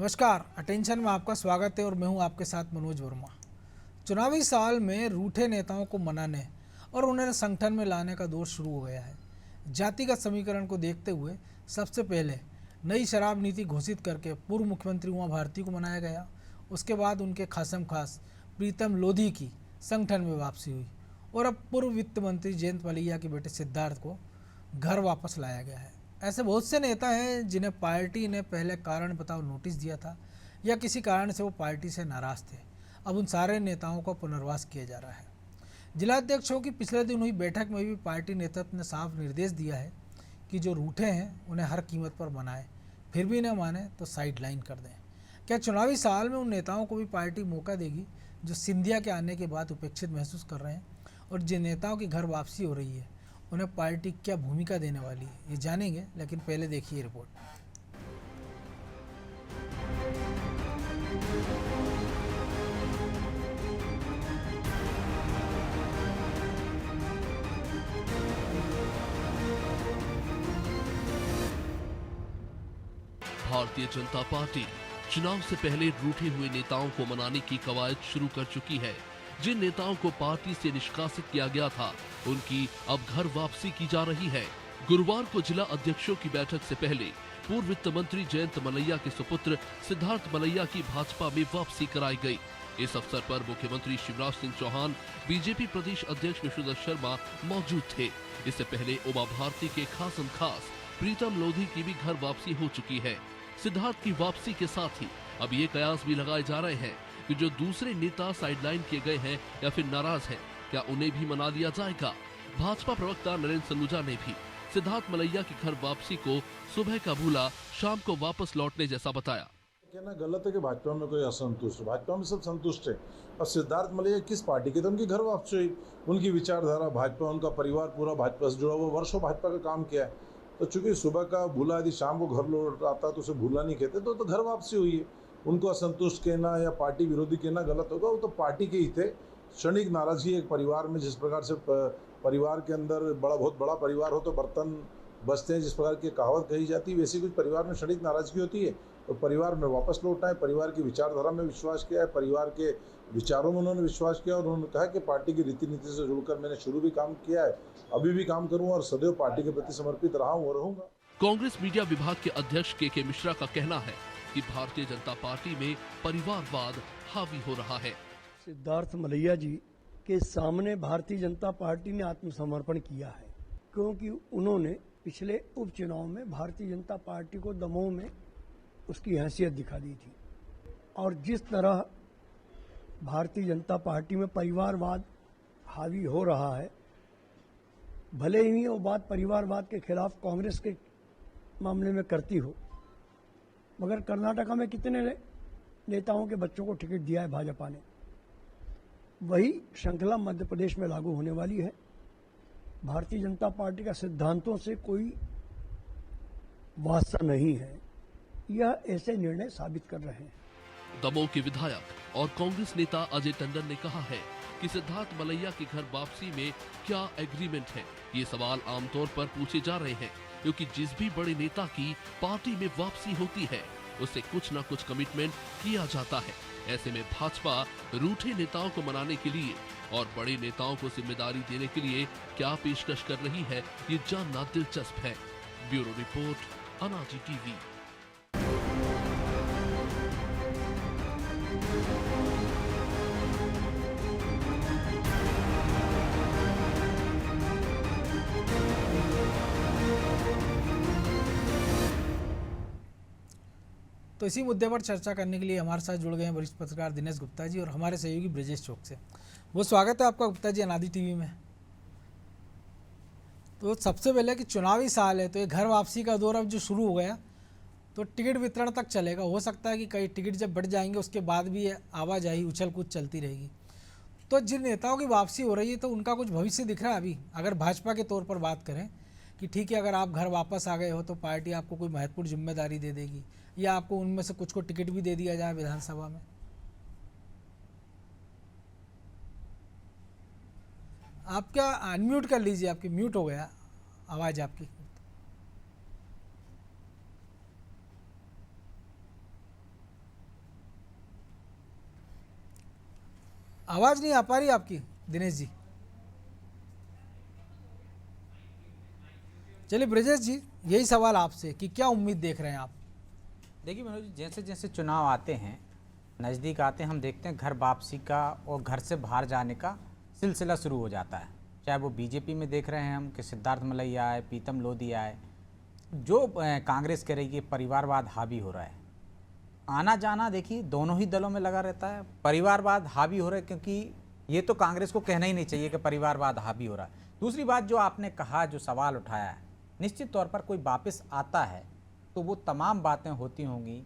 नमस्कार, अटेंशन में आपका स्वागत है और मैं हूं आपके साथ मनोज वर्मा। चुनावी साल में रूठे नेताओं को मनाने और उन्हें संगठन में लाने का दौर शुरू हो गया है। जातिगत समीकरण को देखते हुए सबसे पहले नई शराब नीति घोषित करके पूर्व मुख्यमंत्री उमा भारती को मनाया गया। उसके बाद उनके खासम खास प्रीतम लोधी की संगठन में वापसी हुई और अब पूर्व वित्त मंत्री जयंत मलैया के बेटे सिद्धार्थ को घर वापस लाया गया है। ऐसे बहुत से नेता हैं जिन्हें पार्टी ने पहले कारण बताओ नोटिस दिया था या किसी कारण से वो पार्टी से नाराज थे। अब उन सारे नेताओं का पुनर्वास किया जा रहा है। जिलाध्यक्षों की पिछले दिन हुई बैठक में भी पार्टी नेतृत्व ने साफ निर्देश दिया है कि जो रूठे हैं उन्हें हर कीमत पर मनाएं, फिर भी न माने तो साइड लाइन कर दें। क्या चुनावी साल में उन नेताओं को भी पार्टी मौका देगी जो सिंधिया के आने के बाद उपेक्षित महसूस कर रहे हैं? और जिन नेताओं की घर वापसी हो रही है उन्हें पार्टी क्या भूमिका देने वाली है, ये जानेंगे, लेकिन पहले देखिए रिपोर्ट। भारतीय जनता पार्टी चुनाव से पहले रूठे हुए नेताओं को मनाने की कवायद शुरू कर चुकी है। जिन नेताओं को पार्टी से निष्कासित किया गया था, उनकी अब घर वापसी की जा रही है। गुरुवार को जिला अध्यक्षों की बैठक से पहले पूर्व वित्त मंत्री जयंत मलैया के सुपुत्र सिद्धार्थ मलैया की भाजपा में वापसी कराई गई। इस अवसर पर मुख्यमंत्री शिवराज सिंह चौहान, बीजेपी प्रदेश अध्यक्ष विष्णुदत्त शर्मा मौजूद थे। इससे पहले उमा भारती के खासम खास प्रीतम लोधी की भी घर वापसी हो चुकी है। सिद्धार्थ की वापसी के साथ ही अब ये कयास भी लगाए जा रहे हैं कि जो दूसरे नेता साइडलाइन किए गए हैं या फिर नाराज हैं, क्या उन्हें भी मना लिया जाएगा। भाजपा प्रवक्ता नरेंद्र सलूजा ने भी सिद्धार्थ मलैया की घर वापसी को सुबह का भूला शाम को वापस लौटने जैसा बताया। कहना गलत है कि भाजपा में कोई असंतुष्ट है, भाजपा में सब संतुष्ट है। और सिद्धार्थ मलैया किस पार्टी के थे, उनकी घर वापसी हुई। उनकी विचारधारा भाजपा, उनका परिवार पूरा भाजपा से जुड़ा हुआ, वर्षों भाजपा का काम किया है। तो चूंकि सुबह का भूला यदि शाम को घर लौट आता तो उसे भूला नहीं कहते, तो घर वापसी हुई है। उनको असंतुष्ट कहना या पार्टी विरोधी कहना गलत होगा। वो तो पार्टी के ही थे। क्षणिक नाराजगी एक परिवार में, जिस प्रकार से परिवार के अंदर बहुत बड़ा परिवार हो तो बर्तन बचते हैं, जिस प्रकार की कहावत कही जाती है, वैसी कुछ परिवार में क्षणिक नाराजगी होती है। तो परिवार में वापस लौटा है, परिवार की विचारधारा में विश्वास किया है, परिवार के विचारों में उन्होंने विश्वास किया और उन्होंने कहा कि पार्टी की रीति नीति से जुड़कर मैंने शुरू भी काम किया है, अभी भी काम करूंगा और सदैव पार्टी के प्रति समर्पित रहा हूं और रहूंगा। कांग्रेस मीडिया विभाग के अध्यक्ष के मिश्रा का कहना है कि भारतीय जनता पार्टी में परिवारवाद हावी हो रहा है। सिद्धार्थ मलैया जी के सामने भारतीय जनता पार्टी ने आत्मसमर्पण किया है, क्योंकि उन्होंने पिछले उपचुनाव में भारतीय जनता पार्टी को दमोह में उसकी हैसियत दिखा दी थी। और जिस तरह भारतीय जनता पार्टी में परिवारवाद हावी हो रहा है, भले ही वो बात परिवारवाद के खिलाफ कांग्रेस के मामले में करती हो, मगर कर्नाटका में कितने नेताओं के बच्चों को टिकट दिया है भाजपा ने, वही श्रृंखला मध्य प्रदेश में लागू होने वाली है। भारतीय जनता पार्टी का सिद्धांतों से कोई वास्ता नहीं है, यह ऐसे निर्णय साबित कर रहे हैं। दमोह के विधायक और कांग्रेस नेता अजय टंडन ने कहा है कि सिद्धार्थ मलैया की घर वापसी में क्या एग्रीमेंट है। ये सवाल आमतौर पर पूछे जा रहे हैं, क्योंकि जिस भी बड़े नेता की पार्टी में वापसी होती है उससे कुछ न कुछ कमिटमेंट किया जाता है। ऐसे में भाजपा रूठे नेताओं को मनाने के लिए और बड़े नेताओं को जिम्मेदारी देने के लिए क्या पेशकश कर रही है, ये जानना दिलचस्प है। ब्यूरो रिपोर्ट, अनाजी टीवी। तो इसी मुद्दे पर चर्चा करने के लिए हमारे साथ जुड़ गए हैं वरिष्ठ पत्रकार दिनेश गुप्ता जी और हमारे सहयोगी ब्रजेश चौक से। बहुत स्वागत है आपका गुप्ता जी अनादि टीवी में। तो सबसे पहले कि चुनावी साल है, तो ये घर वापसी का दौर अब जो शुरू हो गया, तो टिकट वितरण तक चलेगा। हो सकता है कि कई टिकट जब बढ़ जाएंगे उसके बाद भी आवाजाही उछल कूद चलती रहेगी। तो जिन नेताओं की वापसी हो रही है तो उनका कुछ भविष्य दिख रहा है अभी? अगर भाजपा के तौर पर बात करें कि ठीक है, अगर आप घर वापस आ गए हो तो पार्टी आपको कोई महत्वपूर्ण जिम्मेदारी दे देगी या आपको उनमें से कुछ को टिकट भी दे दिया जाए विधानसभा में। आप क्या अनम्यूट कर लीजिए, आपकी म्यूट हो गया आवाज़ आपकी। आवाज़ नहीं आ पा रही आपकी दिनेश जी। चलिए ब्रजेश जी, यही सवाल आपसे कि क्या उम्मीद देख रहे हैं आप? देखिए मनोज जी, जैसे जैसे चुनाव आते हैं, नज़दीक आते हैं, हम देखते हैं घर वापसी का और घर से बाहर जाने का सिलसिला शुरू हो जाता है। चाहे वो बीजेपी में देख रहे हैं हम कि सिद्धार्थ मलैया आए, प्रीतम लोधी आए, जो कांग्रेस कह रही है कि परिवारवाद हावी हो रहा है। आना जाना देखिए दोनों ही दलों में लगा रहता है। परिवारवाद हावी हो रहा है क्योंकि ये तो कांग्रेस को कहना ही नहीं चाहिए कि परिवारवाद हावी हो रहा है। दूसरी बात जो आपने कहा, जो सवाल उठाया है, निश्चित तौर पर कोई वापस आता है तो वो तमाम बातें होती होंगी,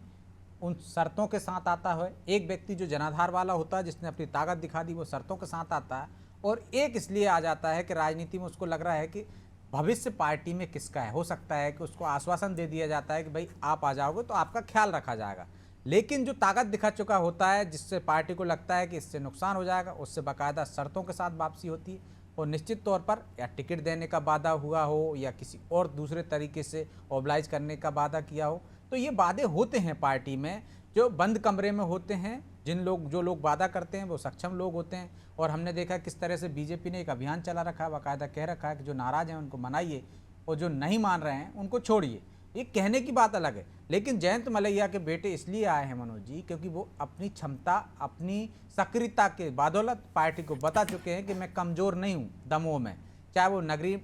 उन शर्तों के साथ आता है। एक व्यक्ति जो जनाधार वाला होता है, जिसने अपनी ताकत दिखा दी, वो शर्तों के साथ आता है, और एक इसलिए आ जाता है कि राजनीति में उसको लग रहा है कि भविष्य पार्टी में किसका है। हो सकता है कि उसको आश्वासन दे दिया जाता है कि भाई आप आ जाओगे तो आपका ख्याल रखा जाएगा, लेकिन जो ताकत दिखा चुका होता है, जिससे पार्टी को लगता है कि इससे नुकसान हो जाएगा, उससे बाकायदा शर्तों के साथ वापसी होती है। और निश्चित तौर पर या टिकट देने का वादा हुआ हो या किसी और दूसरे तरीके से ऑब्लाइज करने का वादा किया हो, तो ये वादे होते हैं पार्टी में, जो बंद कमरे में होते हैं। जो लोग वादा करते हैं वो सक्षम लोग होते हैं। और हमने देखा किस तरह से बीजेपी ने एक अभियान चला रखा है, बाकायदा कह रखा है कि जो नाराज़ हैं उनको मनाइए और जो नहीं मान रहे हैं उनको छोड़िए। ये कहने की बात अलग है, लेकिन जयंत मलैया के बेटे इसलिए आए हैं मनोज जी, क्योंकि वो अपनी क्षमता, अपनी सक्रियता के बदौलत पार्टी को बता चुके हैं कि मैं कमज़ोर नहीं हूँ दमों में, चाहे वो नगरीय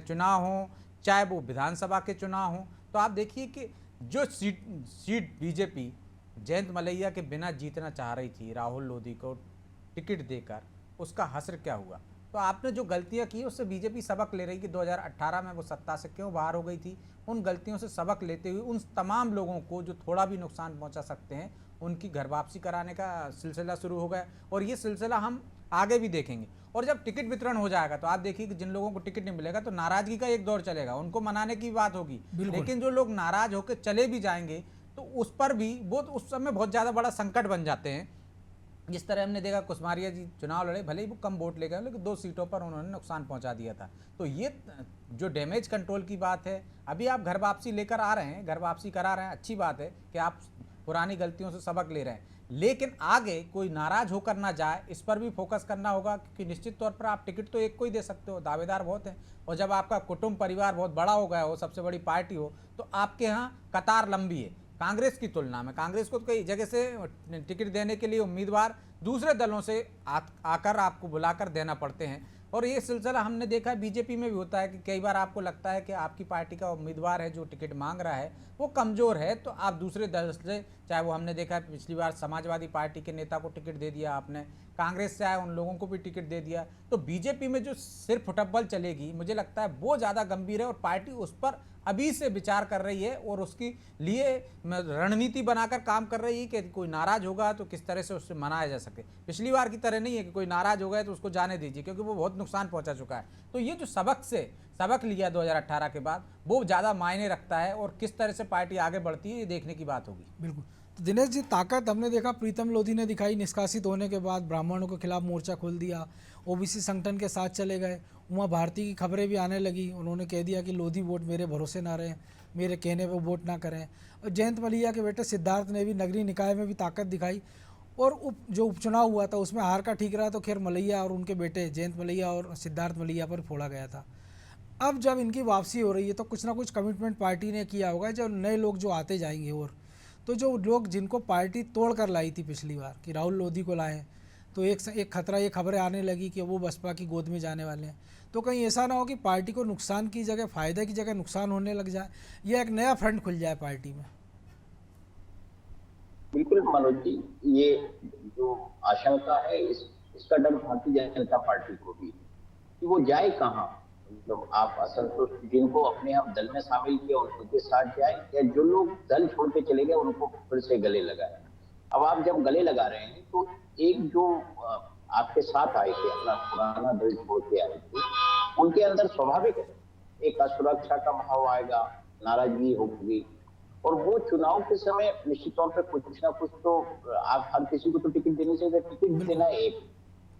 चुनाव हो, चाहे वो विधानसभा के चुनाव हो। तो आप देखिए कि जो सीट बीजेपी जयंत मलैया के बिना जीतना चाह रही थी, राहुल लोधी को टिकट देकर, उसका हश्र क्या हुआ। तो आपने जो गलतियां की उससे बीजेपी सबक ले रही कि 2018 में वो सत्ता से क्यों बाहर हो गई थी। उन गलतियों से सबक लेते हुए उन तमाम लोगों को जो थोड़ा भी नुकसान पहुंचा सकते हैं, उनकी घर वापसी कराने का सिलसिला शुरू हो गया। और ये सिलसिला हम आगे भी देखेंगे। और जब टिकट वितरण हो जाएगा तो आप देखिए कि जिन लोगों को टिकट नहीं मिलेगा तो नाराजगी का एक दौर चलेगा, उनको मनाने की बात होगी। लेकिन जो लोग नाराज होकर चले भी जाएंगे तो उस पर भी वो उस समय बहुत ज़्यादा बड़ा संकट बन जाते हैं। जिस तरह हमने देखा कुशमारिया जी चुनाव लड़े, भले ही वो कम वोट ले गए, लेकिन 2 सीटों पर उन्होंने नुकसान पहुंचा दिया था। तो ये जो डैमेज कंट्रोल की बात है, अभी आप घर वापसी लेकर आ रहे हैं, घर वापसी करा रहे हैं, अच्छी बात है कि आप पुरानी गलतियों से सबक ले रहे हैं, लेकिन आगे कोई नाराज होकर ना जाए, इस पर भी फोकस करना होगा। क्योंकि निश्चित तौर पर आप टिकट तो एक को ही दे सकते हो, दावेदार बहुत हैं, और जब आपका कुटुंब परिवार बहुत बड़ा हो गया हो, सबसे बड़ी पार्टी हो, तो आपके यहाँ कतार लंबी है कांग्रेस की तुलना में। कांग्रेस को तो कई जगह से टिकट देने के लिए उम्मीदवार दूसरे दलों से आकर आपको बुलाकर देना पड़ते हैं। और ये सिलसिला हमने देखा है बीजेपी में भी होता है कि कई बार आपको लगता है कि आपकी पार्टी का उम्मीदवार है जो टिकट मांग रहा है वो कमज़ोर है, तो आप दूसरे दल से, चाहे वो हमने देखा है पिछली बार समाजवादी पार्टी के नेता को टिकट दे दिया आपने, कांग्रेस से आए उन लोगों को भी टिकट दे दिया। तो बीजेपी में जो सिर फुटबॉल चलेगी, मुझे लगता है वो ज़्यादा गंभीर है और पार्टी उस पर अभी से विचार कर रही है और उसकी लिए रणनीति बनाकर काम कर रही है कि कोई नाराज होगा तो किस तरह से उससे मनाया जा सके। पिछली बार की तरह नहीं है कि कोई नाराज हो गया तो उसको जाने दीजिए, क्योंकि वो बहुत नुकसान पहुंचा चुका है। तो ये जो सबक लिया 2018 के बाद, वो ज़्यादा मायने रखता है और किस तरह से पार्टी आगे बढ़ती है ये देखने की बात होगी। बिल्कुल। तो दिनेश जी, ताकत हमने देखा प्रीतम लोधी ने दिखाई, निष्कासित होने के बाद ब्राह्मणों के खिलाफ मोर्चा खोल दिया, ओबीसी संगठन के साथ चले गए। उमा भारती की खबरें भी आने लगी, उन्होंने कह दिया कि लोधी वोट मेरे भरोसे ना रहें, मेरे कहने पर वोट ना करें। और जयंत मलैया के बेटे सिद्धार्थ ने भी नगरीय निकाय में भी ताकत दिखाई और जो उपचुनाव हुआ था उसमें हार का ठीक रहा, तो खैर मलैया और उनके बेटे जयंत मलैया और सिद्धार्थ मलैया पर फोड़ा गया था। अब जब इनकी वापसी हो रही है तो कुछ ना कुछ कमिटमेंट पार्टी ने किया होगा, जो नए लोग जो आते जाएंगे। और तो जो लोग जिनको पार्टी तोड़ कर लाई थी पिछली बार कि राहुल लोधी को लाएं, तो एक खतरा, ये खबरें आने लगी कि वो बसपा की गोद में जाने वाले हैं। तो कहीं ऐसा ना हो कि पार्टी को नुकसान की जगह, फायदे की जगह नुकसान होने लग जाए, या एक नया फ्रंट खुल जाए पार्टी में। बिल्कुल मनोज जी, ये जो आशंका है इसका डर भारतीय जनता पार्टी को भी कि वो जाए कहाँ। मतलब आप असंतुष्ट जिनको अपने आप दल में शामिल किया उनके साथ जाए, या जो लोग दल छोड़ के चले गए उनको फिर से गले लगाए। अब आप जब गले लगा रहे हैं तो एक जो आपके साथ आए थे, अपना पुराना दल छोड़ के आए थे, उनके अंदर स्वाभाविक है एक असुरक्षा का भाव आएगा, नाराजगी होगी। और वो चुनाव के समय निश्चित तौर पर कुछ ना कुछ तो आप हर किसी को तो टिकट देनी चाहिए, टिकट देना एक।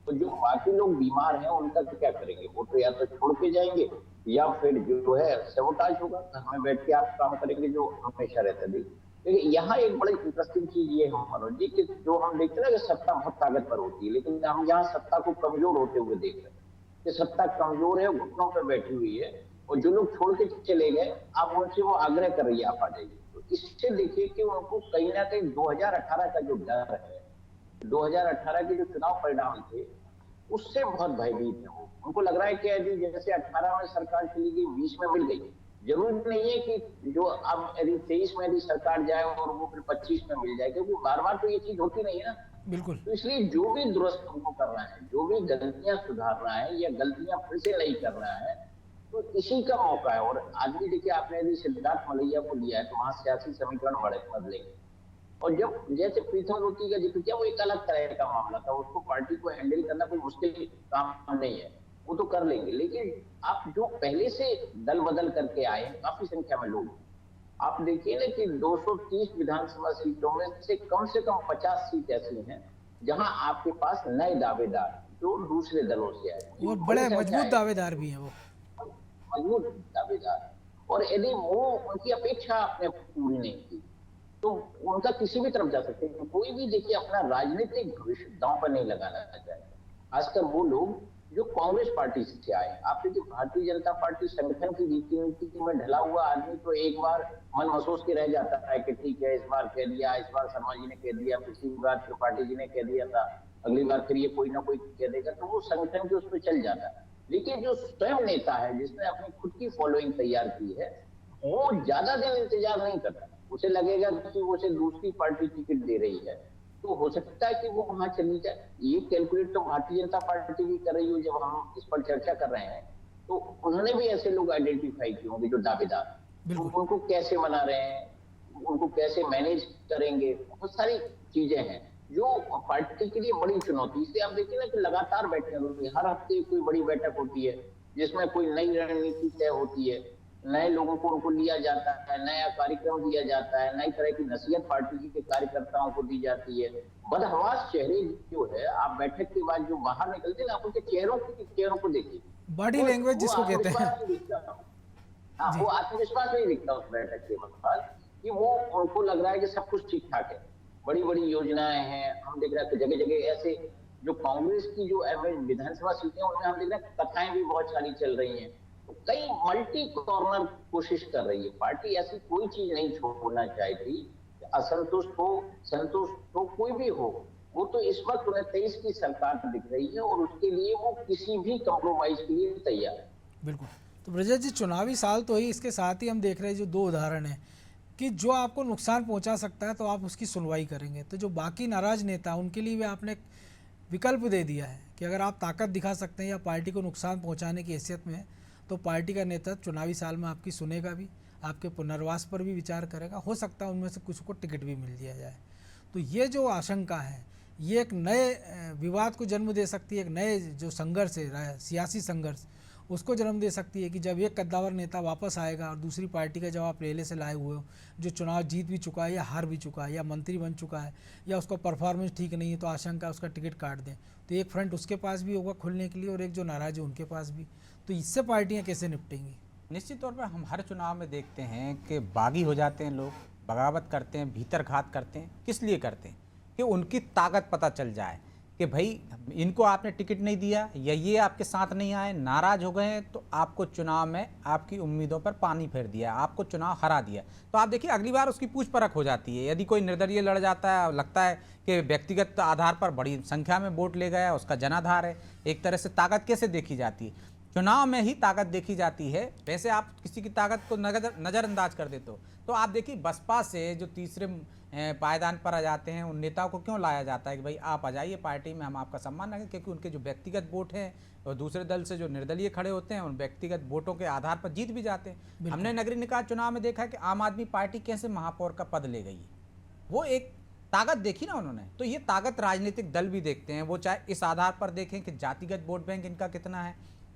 तो जो बाकी लोग बीमार हैं उनका तो क्या करेंगे, वो तो या तो छोड़ के जाएंगे या फिर जो है सैबोटाज होगा, घर में बैठ के आप काम करेंगे जो हमेशा रहता है। देखिए यहाँ एक बड़ी इंटरेस्टिंग चीज ये है मनोज जी, कि जो हम देखते हैं ना कि सत्ता बहुत ताकत पर होती है, लेकिन हम यहाँ सत्ता को कमजोर होते हुए देख रहे हैं कि सत्ता कमजोर है, घुटनों पर बैठी हुई है, और जो लोग छोड़ के चले गए आप उनसे वो आग्रह कर रही है आप आ जाइए। तो इससे देखिए कि उनको कहीं ना कहीं 2018 का जो डर है, 2018 के जो चुनाव परिणाम थे उससे बहुत भयभीत है वो। उनको लग रहा है कि यदि जैसे 18 में सरकार चली गई, 20 में मिल गई, जरूरी नहीं है कि जो अब यदि 23 में यदि सरकार जाए और वो फिर 25 में मिल जाए, क्योंकि बार बार तो ये चीज होती नहीं है ना। बिल्कुल। तो इसलिए जो भी दुरुस्त उनको करना है, जो भी गलतियां सुधारना है या गलतियां फिर से नहीं करना है, तो इसी का मौका है। और आज भी देखिए आपने यदि सिद्धार्थ मलैया को लिया है तो वहां सियासी समीकरण बदलेंगे। और जब जैसे प्रीतम ज्योति का जिक्र किया, वो एक अलग तरह का मामला था, उसको पार्टी को हैंडल करना कोई मुश्किल काम नहीं है, वो तो कर लेंगे। लेकिन आप जो पहले से दल बदल करके आए हैं काफी संख्या में लोग, आप देखिए ना कि 230 विधानसभा सीटों में से कम 50 सीट ऐसी हैं जहां आपके पास नए दावेदार जो दूसरे दलों से आए और बड़े मजबूत दावेदार भी हैं वो, मजबूत दावेदार, और यदि वो उनकी अपेक्षा आपने पूरी नहीं की तो उनका किसी भी तरफ जा सकते हैं। कोई भी देखिए अपना राजनीतिक भविष्य दांव पर नहीं लगाना चाहता, खासकर वो लोग जो कांग्रेस पार्टी से आए। आप देखिए भारतीय जनता पार्टी संगठन की रीति नीति में ढला हुआ आदमी तो एक बार मन महसूस के रह जाता है कि ठीक है, इस बार कह दिया, इस बार शर्मा जी ने कह दिया, पिछली बार त्रिपाठी जी ने कह दिया था, अगली बार फिर ये कोई ना कोई कह देगा, तो वो संगठन के उस पर चल जाता है। लेकिन जो स्वयं नेता है जिसने अपनी खुद की फॉलोइंग तैयार की है, वो ज्यादा दिन इंतजार नहीं करता। उसे लगेगा कि उसे दूसरी पार्टी टिकट दे रही है तो हो सकता है कि वो वहां चली जाए। ये कैलकुलेट तो भारतीय जनता पार्टी भी कर रही हो। जब हम इस पर चर्चा कर रहे हैं तो उन्होंने भी ऐसे लोग आइडेंटिफाई किए होंगे जो दावेदार, तो उनको कैसे मना रहे हैं, उनको कैसे मैनेज करेंगे, बहुत सारी चीजें हैं जो पार्टी के लिए बड़ी चुनौती। इसलिए आप देखिए ना कि लगातार बैठक होती है, हर हफ्ते कोई बड़ी बैठक होती है जिसमें कोई नई रणनीति तय होती है, नए लोगों को उनको लिया जाता है, नया कार्यक्रम दिया जाता है, नई तरह की नसीहत पार्टी के कार्यकर्ताओं को दी जाती है। बदहवास चेहरे जो है, आप बैठक के बाद जो बाहर निकलते हैं, आप उनके चेहरों को देखिए, बॉडी लैंग्वेज जिसको कहते हैं, हाँ, वो आत्मविश्वास नहीं दिखता उस बैठक के बाद कि वो उनको लग रहा है कि सब कुछ ठीक ठाक है, बड़ी बड़ी योजनाएं हैं। हम देख रहे हैं जगह जगह ऐसे जो कांग्रेस की जो विधानसभा सीटें उनमें हम देख रहे हैं कथाएं भी बहुत सारी चल रही हैं। तो कई मल्टी कॉर्नर कोशिश कर रही है पार्टी, ऐसी कोई चीज नहीं छोड़ना चाहती। असंतुष्ट हो, संतुष्ट हो, कोई भी हो, वो तो इस वक्त 29 की सरकार दिख रही है और उसके लिए वो किसी भी कॉम्प्रोमाइज के लिए तैयार है। बिल्कुल। तो ब्रजेश जी, चुनावी साल तो ही, इसके साथ ही हम देख रहे हैं जो 2 उदाहरण हैं कि जो आपको नुकसान पहुंचा सकता है तो आप उसकी सुनवाई करेंगे, तो जो बाकी नाराज नेता उनके लिए भी आपने एक विकल्प दे दिया है कि अगर आप ताकत दिखा सकते हैं या पार्टी को नुकसान पहुंचाने की हैसियत में तो पार्टी का नेता चुनावी साल में आपकी सुनेगा भी, आपके पुनर्वास पर भी विचार करेगा, हो सकता है उनमें से कुछ को टिकट भी मिल दिया जाए। तो ये जो आशंका है ये एक नए विवाद को जन्म दे सकती है, एक नए जो संघर्ष है, सियासी संघर्ष, उसको जन्म दे सकती है कि जब एक कद्दावर नेता वापस आएगा और दूसरी पार्टी का जब आप पहले से लाए हुए हो, जो चुनाव जीत भी चुका है या हार भी चुका है या मंत्री बन चुका है या उसका परफॉर्मेंस ठीक नहीं है, तो आशंका उसका टिकट काट दें, तो एक फ्रंट उसके पास भी होगा खुलने के लिए और एक जो नाराज है उनके पास भी। तो इससे पार्टियां कैसे निपटेंगी? निश्चित तौर पर हम हर चुनाव में देखते हैं कि बागी हो जाते हैं लोग, बगावत करते हैं, भीतर घात करते हैं। किस लिए करते हैं? कि उनकी ताकत पता चल जाए कि भाई इनको आपने टिकट नहीं दिया या ये आपके साथ नहीं आए, नाराज हो गए हैं, तो आपको चुनाव में आपकी उम्मीदों पर पानी फेर दिया, आपको चुनाव हरा दिया। तो आप देखिए अगली बार उसकी पूछ परख हो जाती है। यदि कोई निर्दलीय लड़ जाता है, लगता है कि व्यक्तिगत आधार पर बड़ी संख्या में वोट ले गया, उसका जनाधार है, एक तरह से ताकत कैसे देखी जाती है? चुनाव में ही ताकत देखी जाती है। वैसे आप किसी की ताकत को नज़रअंदाज कर देते हो। तो आप देखिए बसपा से जो तीसरे पायदान पर आ जाते हैं उन नेताओं को क्यों लाया जाता है कि भाई आप आ जाइए पार्टी में, हम आपका सम्मान रखें, क्योंकि उनके जो व्यक्तिगत वोट हैं और दूसरे दल से जो निर्दलीय खड़े होते हैं उन व्यक्तिगत वोटों के आधार पर जीत भी जाते हैं। हमने नगरीय निकाय चुनाव में देखा कि आम आदमी पार्टी कैसे महापौर का पद ले गई है, वो एक ताकत देखी ना उन्होंने। तो ये ताकत राजनीतिक दल भी देखते हैं, वो चाहे इस आधार पर देखें कि जातिगत वोट बैंक इनका कितना है,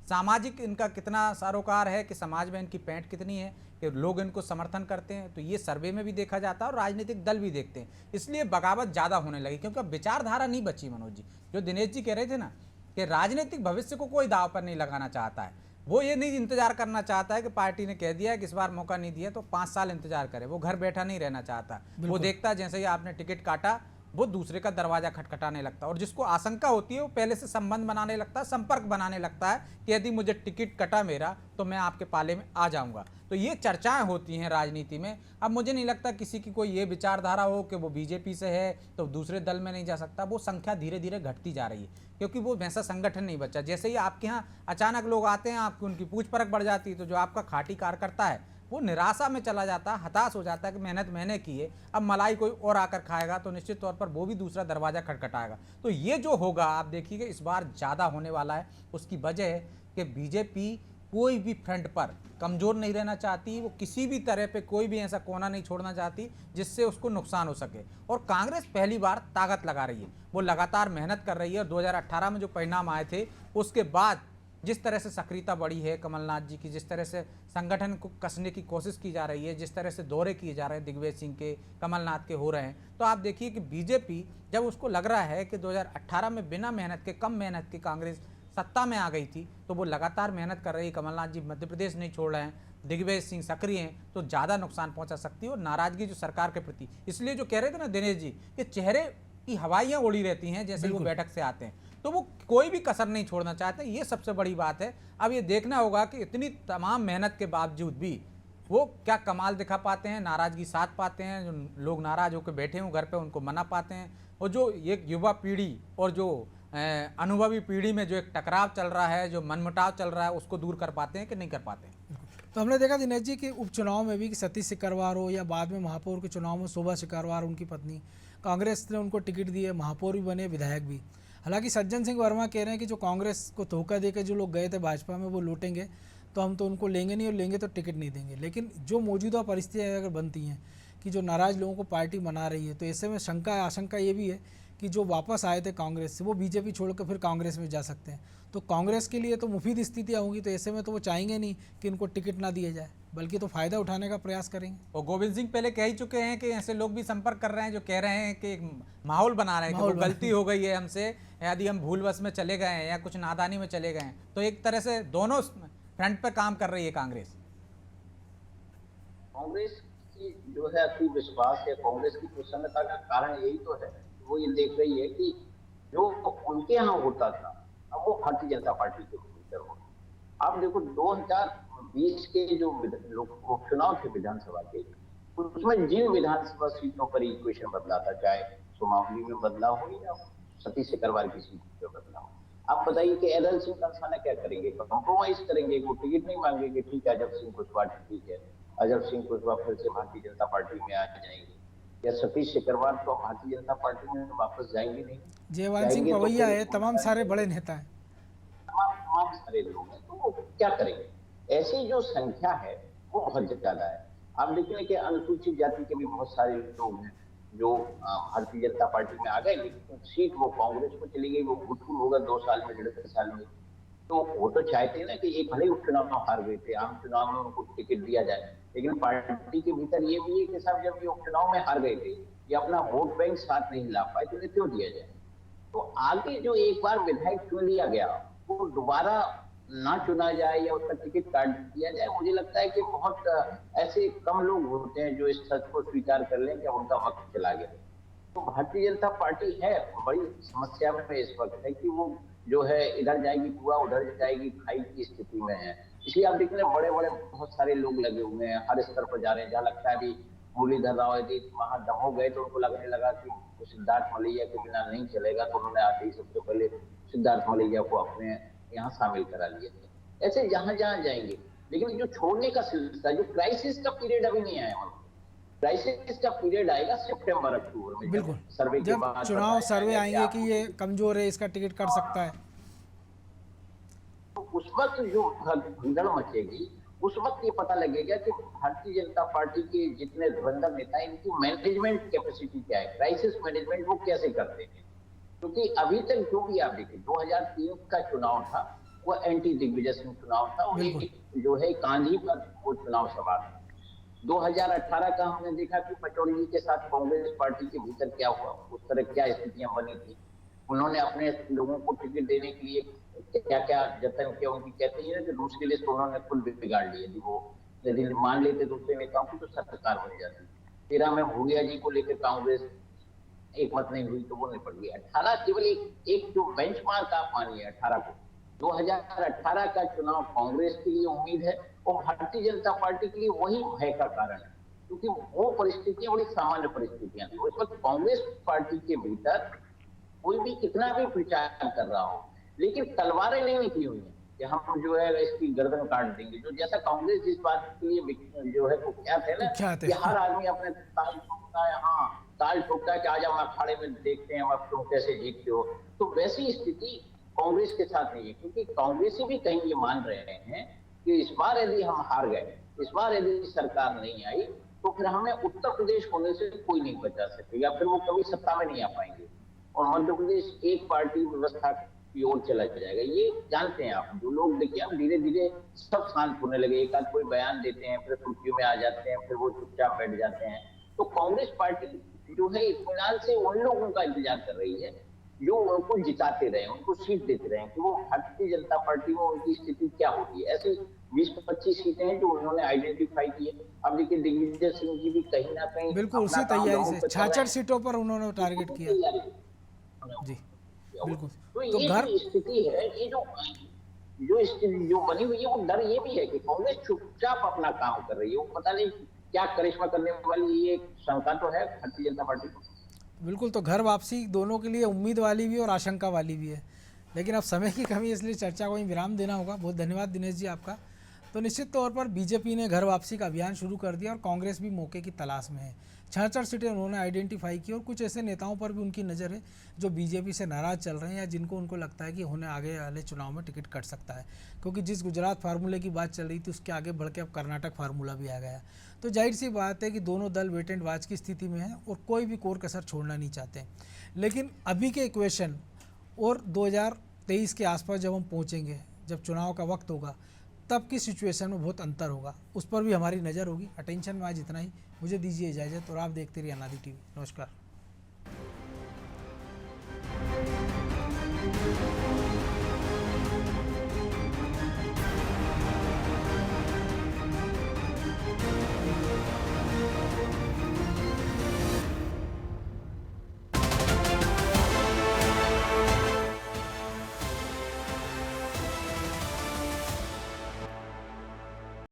सामाजिक इनका कितना सरोकार है, कि समाज में इनकी पैंठ कितनी है, कि लोग इनको समर्थन करते हैं। तो ये सर्वे में भी देखा जाता है और राजनीतिक दल भी देखते हैं। इसलिए बगावत ज़्यादा होने लगी, क्योंकि अब विचारधारा नहीं बची। मनोज जी, जो दिनेश जी कह रहे थे ना कि राजनीतिक भविष्य को कोई दाव पर नहीं लगाना चाहता है, वो ये नहीं इंतजार करना चाहता है कि पार्टी ने कह दिया है कि इस बार मौका नहीं दिया तो 5 साल इंतजार करे। वो घर बैठा नहीं रहना चाहता। वो देखता है जैसे ही आपने टिकट काटा वो दूसरे का दरवाजा खटखटाने लगता है, और जिसको आशंका होती है वो पहले से संबंध बनाने लगता है, संपर्क बनाने लगता है कि यदि मुझे टिकट कटा मेरा तो मैं आपके पाले में आ जाऊंगा। तो ये चर्चाएं होती हैं राजनीति में। अब मुझे नहीं लगता किसी की कोई ये विचारधारा हो कि वो बीजेपी से है तो दूसरे दल में नहीं जा सकता। वो संख्या धीरे धीरे घटती जा रही है क्योंकि वो वैसा संगठन नहीं बचा। जैसे ही आपके यहाँ अचानक लोग आते हैं, आपकी उनकी पूछ परख बढ़ जाती है, तो जो आपका खाटी कार्यकर्ता है वो निराशा में चला जाता है, हताश हो जाता है कि मेहनत मैंने की है, अब मलाई कोई और आकर खाएगा तो निश्चित तौर पर वो भी दूसरा दरवाजा खटखटाएगा। तो ये जो होगा आप देखिएगा इस बार ज़्यादा होने वाला है। उसकी वजह है कि बीजेपी कोई भी फ्रंट पर कमज़ोर नहीं रहना चाहती। वो किसी भी तरह पे कोई भी ऐसा कोना नहीं छोड़ना चाहती जिससे उसको नुकसान हो सके। और कांग्रेस पहली बार ताकत लगा रही है, वो लगातार मेहनत कर रही है। और 2018 में जो परिणाम आए थे उसके बाद जिस तरह से सक्रियता बढ़ी है कमलनाथ जी की, जिस तरह से संगठन को कसने की कोशिश की जा रही है, जिस तरह से दौरे किए जा रहे हैं दिग्विजय सिंह के, कमलनाथ के हो रहे हैं, तो आप देखिए कि बीजेपी जब उसको लग रहा है कि 2018 में बिना मेहनत के, कम मेहनत के कांग्रेस सत्ता में आ गई थी, तो वो लगातार मेहनत कर रही है। कमलनाथ जी मध्य प्रदेश नहीं छोड़ रहे हैं, दिग्विजय सिंह सक्रिय हैं, तो ज़्यादा नुकसान पहुंचा सकती है। और नाराजगी जो सरकार के प्रति, इसलिए जो कह रहे थे ना दिनेश जी कि चेहरे की हवाइयाँ उड़ी रहती हैं जैसे वो बैठक से आते हैं, तो वो कोई भी कसर नहीं छोड़ना चाहते। ये सबसे बड़ी बात है। अब ये देखना होगा कि इतनी तमाम मेहनत के बावजूद भी वो क्या कमाल दिखा पाते हैं, नाराजगी साध पाते हैं, जो लोग नाराज होकर बैठे हों घर पे उनको मना पाते हैं, और जो ये युवा पीढ़ी और जो अनुभवी पीढ़ी में जो एक टकराव चल रहा है, जो मनमुटाव चल रहा है, उसको दूर कर पाते हैं कि नहीं कर पाते हैं। तो हमने देखा दिनेश जी कि उपचुनाव में भी कि सतीश सिकरवार हो या बाद में महापौर के चुनाव में शोभा सिकरवार उनकी पत्नी, कांग्रेस ने उनको टिकट दिए, महापौर भी बने, विधायक भी। हालांकि सज्जन सिंह वर्मा कह रहे हैं कि जो कांग्रेस को धोखा देकर जो लोग गए थे भाजपा में वो लौटेंगे, तो हम तो उनको लेंगे नहीं, और लेंगे तो टिकट नहीं देंगे। लेकिन जो मौजूदा परिस्थितियाँ अगर बनती हैं कि जो नाराज़ लोगों को पार्टी मना रही है, तो ऐसे में आशंका ये भी है कि जो वापस आए थे कांग्रेस से वो बीजेपी छोड़कर फिर कांग्रेस में जा सकते हैं। तो कांग्रेस के लिए तो मुफीद स्थितियाँ होंगी, तो ऐसे में तो वो चाहेंगे नहीं कि इनको टिकट ना दिया जाए, बल्कि तो फ़ायदा उठाने का प्रयास करेंगे। और गोविंद सिंह पहले कह ही चुके हैं कि ऐसे लोग भी संपर्क कर रहे हैं जो कह रहे हैं कि एक माहौल बना रहे हैं कि वो गलती हो गई है हमसे, यदि हम भूलवश में चले गए हैं या कुछ नादानी में चले गए हैं। तो एक तरह से दोनों फ्रंट पर काम कर रही है कांग्रेस। कांग्रेस की जो है अति विश्वास या कांग्रेस की प्रसन्नता का कारण यही तो है, वो ये देख रही है कि जो उनके यहाँ होता था अब वो भारतीय जनता पार्टी के भीतर हो। आप देखो 2020 के जो उपचुनाव थे विधानसभा के, उसमें जिन विधानसभा सीटों पर इक्वेशन बदला था, चाहे सुमावली में बदला हो या सतीश सिकरवार की सीट पर बदला हो, आप बताइए कि एडल सिंह कंसाना क्या करेंगे? कॉम्प्रोमाइज करेंगे, वो टिकट नहीं मांगेंगे, ठीक है अजब सिंह कुशवाहा ठीक है, अजब सिंह कुशवाहा फिर से भारतीय जनता पार्टी में आ जाएंगे, या सतीश सिकरवार तो भारतीय जनता पार्टी में वापस जाएंगे नहीं। जयवंत सिंह पवैया है, तमाम सारे बड़े नेता हैं, तमाम सारे लोग हैं, तो वो क्या करेंगे? ऐसी जो संख्या है वो बहुत ज्यादा है। आप देखेंगे कि अनुसूचित जाति के भी बहुत सारे लोग हैं जो भारतीय जनता पार्टी में आ गए, लेकिन सीट वो कांग्रेस को चली गई, वो भूतपूर्व होगा 2 साल में, 1.5 साल में। तो वो तो चाहते हैं ना कि एक भले उपचुनाव में हार गए थे, आम चुनाव में उनको टिकट दिया जाए, लेकिन पार्टी के भीतर ये भी है कि साहब जब ये उपचुनाव में हार गए थे, ये अपना वोट बैंक साथ नहीं ला पाए, तो इन्हें क्यों दिया जाए? तो आगे जो एक बार विधायक चुन लिया गया वो दोबारा ना चुना जाए या उसका टिकट काट दिया जाए, मुझे लगता है कि बहुत ऐसे कम लोग होते हैं जो इस सच को स्वीकार कर लें कि उनका वक्त चला गया। तो भारतीय जनता पार्टी है बड़ी समस्या में इस वक्त है कि वो जो है इधर जाएगी कुआ उधर जाएगी खाई की स्थिति में है। इसलिए आप देख रहे बड़े बड़े बहुत सारे लोग लगे हुए हैं, हर स्तर पर जा रहे हैं। जहाँ लगता है अभी मुरलीधर राव यदि वहां दमोह गए तो उनको लगने लगा कि सिद्धार्थ मलैया के बिना नहीं चलेगा, तो उन्होंने आते ही सबसे पहले सिद्धार्थ मलैया को अपने यहाँ शामिल करा लिए थे। ऐसे जहां जहां जाएंगे, लेकिन जो छोड़ने का सिलसिला, जो क्राइसिस का पीरियड अभी नहीं आया, क्राइसिस का पीरियड आएगा सितंबर अक्टूबर में, बिल्कुल सर्वे के बाद चुनाव सर्वे आएंगे कि ये कमजोर है, इसका टिकट कट सकता है, तो उस वक्त जो भगदड़ मचेगी, उस वक्त ये पता लगेगा कि भारतीय जनता पार्टी के जितने धुरंधर नेता हैं इनकी मैनेजमेंट कैपेसिटी क्या है, क्राइसिस मैनेजमेंट वो कैसे करते हैं। क्योंकि अभी तक जो भी आप देखिए 2003 का चुनाव था वो एंटी दिग्विजय सिंह चुनाव था, और जो है कांधी पर वो चुनाव सभा था। 2018 का हमने देखा कि पचौरी जी के साथ कांग्रेस पार्टी के भीतर क्या हुआ, उस तरह क्या स्थितियां बनी थी। उन्होंने अपने लोगों को टिकट देने के लिए क्या क्या जतन किया उनकी, कहते हैं ना कि रूस के लिए तो उन्होंने कुल बिगाड़ लिया। यदि वो यदि मान लेते दूसरे नेताओं की तो सरकार बन जाती। 13 में भूरिया जी को लेकर कांग्रेस एक मत नहीं हुई तो वो निपट गया। 18 केवल एक जो बेंचमार्क आप मानिए 18 को, 2018 का चुनाव कांग्रेस के लिए उम्मीद है और भारतीय जनता पार्टी के लिए वही भय का कारण है, क्योंकि वो परिस्थितियां बड़ी सामान्य परिस्थितियां थी। इस वक्त कांग्रेस पार्टी के भीतर कोई भी कितना भी प्रचार कर रहा हो, लेकिन तलवारें नहीं निकली हुई हैं कि हम जो है इसकी गर्दन काट देंगे। जो जैसा कांग्रेस जिस बात के लिए जो है कुख्यात है ना, कुख्यात है। कि हर आदमी अपने ताल ठोकता है, हाँ ताल ठोकता है कि आज हम अखाड़े में देखते हैं अब तुम कैसे जीतते हो। तो वैसी स्थिति कांग्रेस के साथ नहीं है, क्योंकि कांग्रेसी भी कहीं ये मान रहे हैं कि इस बार यदि हम हार गए, इस बार यदि सरकार नहीं आई, तो फिर हमें उत्तर प्रदेश होने से कोई नहीं बचा सकेगा, फिर वो कभी सत्ता में नहीं आ पाएंगे और मध्य प्रदेश एक पार्टी व्यवस्था की ओर चला जाएगा। ये जानते हैं आप। जो लोग देखिए अब धीरे धीरे सब शांत होने लगे, एक आध कोई बयान देते हैं फिर सुर्खियों में आ जाते हैं, फिर वो चुपचाप बैठ जाते हैं। तो कांग्रेस पार्टी जो है इत्मीनान से उन लोगों का इंतजार कर रही है जो उनको जिताते रहे, उनको सीट देते रहे कि वो भारतीय जनता पार्टी में उनकी स्थिति क्या होगी। ऐसी 20-25 सीटें हैं जो उन्होंने आइडेंटिफाई की है। अब देखिए दिग्विजय सिंह जी भी कहीं ना कहीं बिल्कुल उसी तैयारी से 66 सीटों पर उन्होंने टारगेट किया जी। बिल्कुल। तो तो ये घर जो स्थिति है, ये जो स्थिति जो बनी हुई है, वो डर ये भी है कि कांग्रेस चुपचाप अपना काम कर रही है। वो पता नहीं क्या करिश्मा करने वाली, ये शंका तो है भारतीय जनता पार्टी को। बिल्कुल, तो घर वापसी दोनों के लिए उम्मीद वाली भी और आशंका वाली भी है, लेकिन अब समय की कमी इसलिए चर्चा को ही विराम देना होगा। बहुत धन्यवाद दिनेश जी आपका। तो निश्चित तौर पर बीजेपी ने घर वापसी का अभियान शुरू कर दिया और कांग्रेस भी मौके की तलाश में है। 66 सीटें उन्होंने आइडेंटिफाई की और कुछ ऐसे नेताओं पर भी उनकी नज़र है जो बीजेपी से नाराज़ चल रहे हैं या जिनको उनको लगता है कि उन्हें आगे वाले चुनाव में टिकट कट सकता है, क्योंकि जिस गुजरात फार्मूले की बात चल रही थी उसके आगे बढ़ के अब कर्नाटक फार्मूला भी आ गया। तो जाहिर सी बात है कि दोनों दल वेट एंड वॉच की स्थिति में हैं और कोई भी कोर कसर छोड़ना नहीं चाहते। लेकिन अभी के इक्वेशन और 2023 के आसपास जब हम पहुँचेंगे, जब चुनाव का वक्त होगा, तब की सिचुएशन में बहुत अंतर होगा, उस पर भी हमारी नज़र होगी। अटेंशन में आज इतना ही, मुझे दीजिए इजाज़त और आप देखते रहिए अनादि टीवी। नमस्कार।